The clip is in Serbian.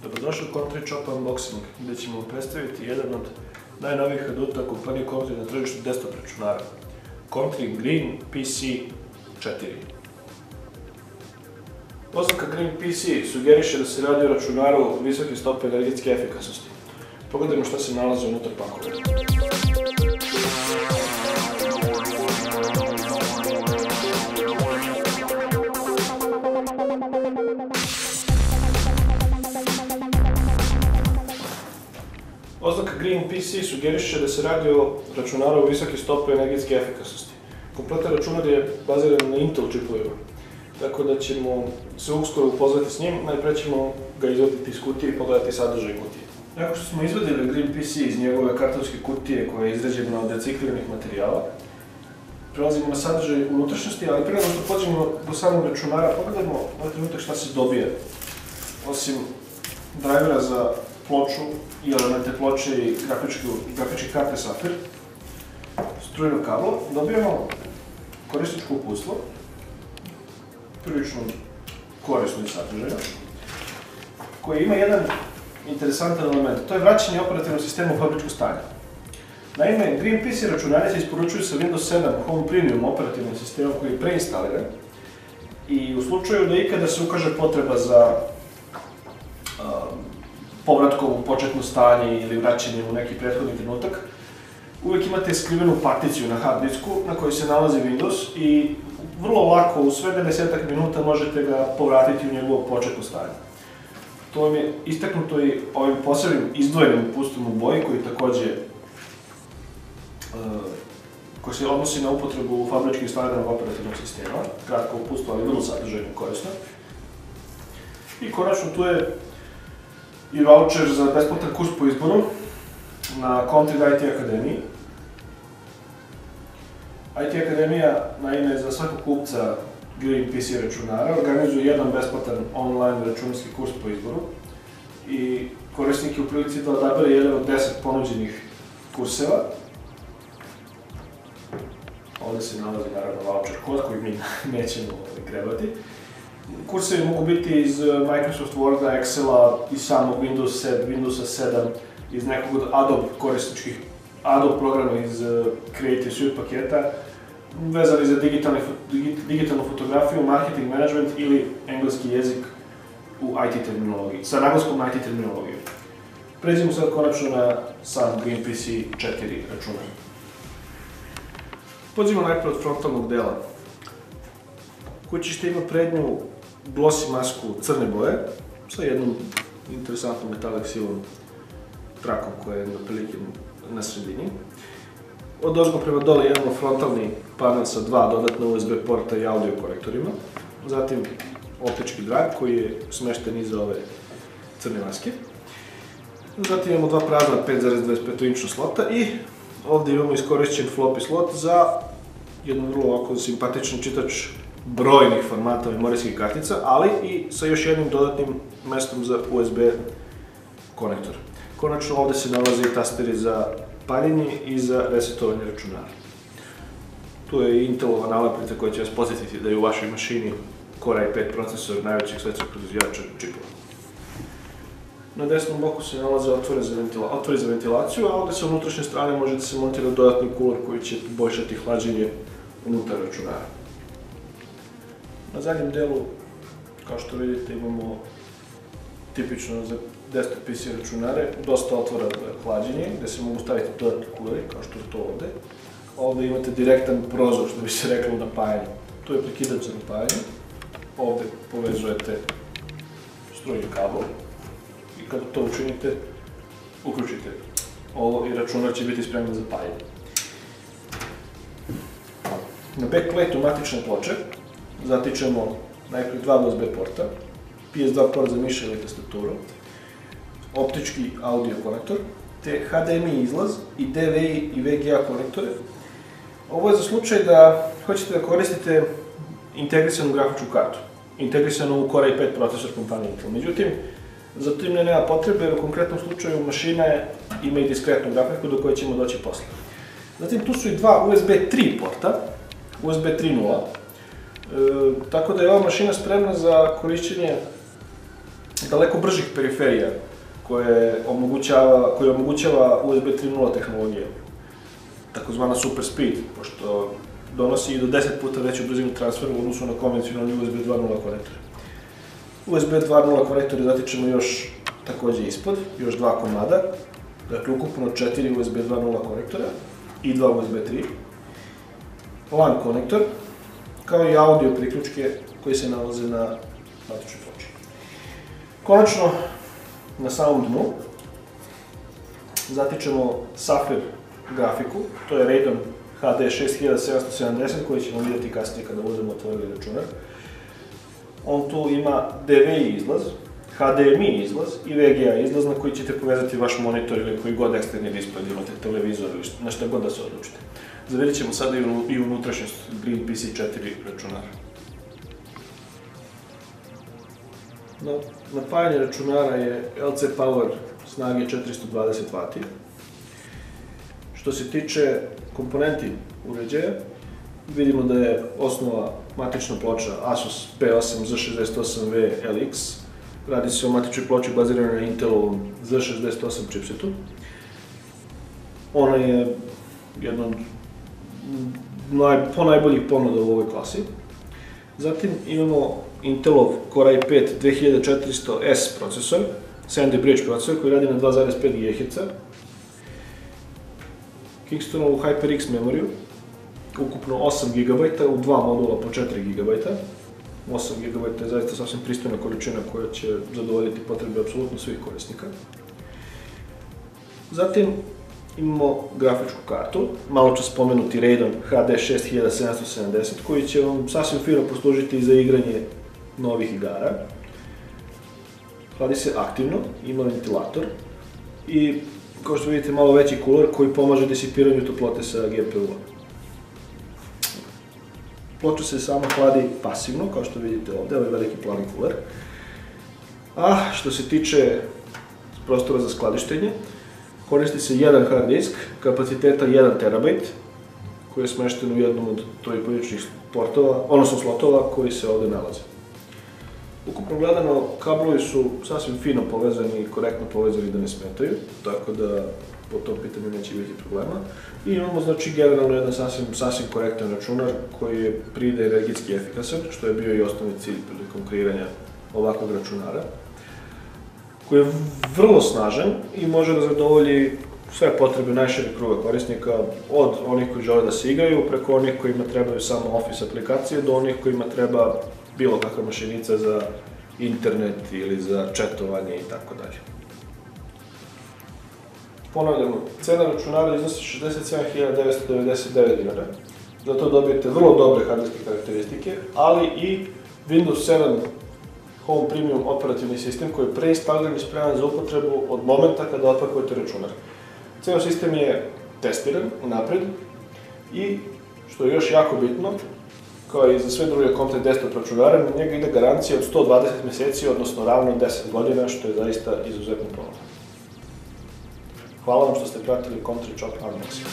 Dobrodošli u Country Shop Unboxing, gdje ćemo vam predstaviti jedan od najnovijih aduta kompanije Country na tržištu desktop računara, Country Green PC4. Oznaka Green PC sugeriše da se radi o računaru visoke stope energetske efikasnosti. Pogledajmo što se nalazi unutar pakovanja. Oznaka Green PC sugeriše da se radi o računaru visoke stope energetske efikasnosti. Kompletan računar je baziran na Intel čipovima, tako da ćemo se uskoro upoznati s njim. Najpre ćemo ga izvaditi iz kutije i pogledati sadržaj kutije. Nakon što smo izvadili Green PC iz njegove kartonske kutije koja je izrađena od recikliranih materijala, prelazimo na sadržaj unutrašnjosti, ali prije nego što pođemo do samog računara, pogledajmo na trenutak šta se dobije. Osim drajvera za ploču i elemente ploče i grafičke karte Safir, strujno kablo, dobijamo korisničko uputstvo, prilično korisno i sadržajno, koje ima jedan interesantan element, to je vraćanje operativnog sistema u fabričko stanje. Naime, Green PC računari se isporučuju sa Windows 7 Home Premium operativnim sistemom koji je preinstaliran i u slučaju da ikada se ukaže potreba za povratkom u početno stanje ili vraćanjem u neki prethodni trenutak, uvijek imate skrivenu particiju na hard disku na kojoj se nalazi Windows i vrlo lako, u svega 10 minuta možete ga povratiti u njegovo početno stanje. To vam je istaknuto i ovim posebnim izdvojenim uputstvom u boji koji se odnosi na upotrebu fabrički instaliranog operativnog sistema. Kratko uputstvo, ali vrlo sadržajno i korisno. I konačno tu je i voucher za besplatan kurs po izboru na Country IT Akademiji. IT Akademija, naime, za svakog kupca Green PC računara organizuje jedan besplatan online računarski kurs po izboru i korisnik je u prilici da odabere jedan od 10 ponuđenih kurseva. Ovdje se nalazi naravno voucher kod koji mi nećemo grebati. Kursevi mogu biti iz Microsoft Worda, Excela, iz samog Windowsa 7, iz nekog od Adobe programa iz Creative Suite paketa, vezani za digitalnu fotografiju, marketing management ili engleski jezik u IT terminologiji, sa naglaskom na IT terminologiju. Pređimo sad konačno na sam Green PC 4 računar. Pođimo najprej od frontalnog dela. Kućište ima prednju glossy masku crne boje sa jednom interesantnom metallic sivom trakom koja je otprilike na sredini. Odozgo prema dole imamo frontalni panel sa dva dodatna USB porta i audio konektorima. Zatim optički drive koji je smešten iza ove crne maske. Zatim imamo dva prazna 5,25 inčna slota i ovdje imamo iskorišćen floppy slot za jedan vrlo simpatičan čitač brojnih formata memorijskih kartica, ali i sa još jednim dodatnim mestom za USB konektor. Konačno ovdje se nalaze i tasteri za paljenje i za resetovanje računara. Tu je i Intelova nalepnica koja će vas podsjetiti da je u vašoj mašini Core i5 procesor najvećeg svetskog proizvođača čipova. Na desnom boku se nalaze otvori za ventilaciju, a ovdje sa unutrašnje strane može da se montira dodatni kuler koji će poboljšati hlađenje unutar računara. Na zadnjem delu, kao što vidite, imamo tipično za desktop PC računare dosta otvora za hlađenje, gdje se mogu staviti dodatni kuleri, kao što je to ovdje. Ovdje imate direktan prozor, što bi se reklo, napajanje. Tu je prekidač za napajanje. Ovdje povezujete strujni kabel i kada to učinite, uključite ovo i računar će biti spreman za paljenje. Na backplate-u matične ploče zatičemo najprije dva USB porta, PS2 port za miša ili tastaturu, optički audio konektor, te HDMI izlaz i DVI i VGA konektore. Ovo je za slučaj da hoćete da koristite integrisanu grafičku kartu, integrisanu u Core i5 procesor kompanije Intel. Međutim, za tim nema potrebe jer u konkretnom slučaju mašina ima i diskretnu grafiku do koje ćemo doći posle. Zatim tu su i dva USB 3 porta, USB 3.0, tako da je ova mašina spremna za korišćenje daleko bržih periferija koje omogućava USB 3.0 tehnologije, takozvana super speed, pošto donosi i do 10 puta veću brzinu transfera u odnosu na konvencionalni USB 2.0 konektor. USB 2.0 konektori zatičemo još takođe ispod, još 2 komada, dakle ukupno 4 USB 2.0 konektora i 2 USB 3. LAN konektor, kao i audio priključke koji se nalaze na matičnoj ploči. Konačno, na samom dnu zatičemo Sapphire grafiku, to je Radeon HD 6770 koji ćemo vidjeti kasnije kada budemo otvorili računar. On tu ima DVI izlaz, HDMI izlaz i VGA izlaz na koji ćete povezati vaš monitor ili koji god eksterni displej, da imate televizor ili na šta god da se odlučite. Zavidjet ćemo sada i unutrašnjost Green PC4 računara. Napajanje računara je LC Power snage 420 W. Što se tiče komponenti uređaja, vidimo da je osnova matična ploča Asus P8 Z68V LX. Radi se o matičnoj ploči baziranoj na Intelovom Z68 chipsetu. Ona je jedna od najboljih ponuda u ovoj klasi. Zatim imamo Intelov Core i5 2400S procesor, Sandy Bridge procesor koji radi na 2,5 GHz. Kingstonovu HyperX memoriju, ukupno 8 GB u dva modula po 4 GB. 8 GB je zaista sasvim pristojna količina koja će zadovoljiti potrebe apsolutno svih korisnika. Zatim imamo grafičku kartu, malo čas spomenuti Radeon HD 6770 koji će vam sasvim fino poslužiti za igranje novih igara. Hladi se aktivno, ima ventilator i kao što vidite malo veći kuler koji pomaže disipiranju toplote sa GPU-a. Ploča se sama hladi pasivno, kao što vidite ovde, ovaj veliki plavi kuler. A što se tiče prostora za skladištenje, koristi se jedan hard disk kapaciteta 1 TB koji je smešten u jednom od trojpodičnih slotova koji se ovde nalaze. Ukupno gledano, kablovi su sasvim fino povezani i korektno povezani da ne smetaju, tako da po tom pitanju neće biti problema. I imamo znači generalno jedan sasvim korektan računar koji je pride energetski efikasan, što je bio i osnovni cilj prilikom kreiranja ovakvog računara, koji je vrlo snažan i može da zadovolji sve potrebe najšireg kruga korisnika, od onih koji žele da se igraju, preko onih kojima trebaju samo Office aplikacije, do onih kojima treba bilo kakva mašinica za internet ili za četovanje i tako dalje. Ponavljamo, cena računara iznosi 67.999 dinara, zato dobijete vrlo dobre hardverske karakteristike, ali i Windows 7 Home Premium operativni sistem koji je preinstalliran i spreman za upotrebu od momenta kada otpakujete računar. Ceo sistem je testiran unapred i, što je još jako bitno, kao i za sve druge Comtek desktop računare, na njega ide garancija od 120 meseci, odnosno ravno 10 godina, što je zaista izuzetno ponuda. Hvala vam što ste pratili Comtek Unboxing.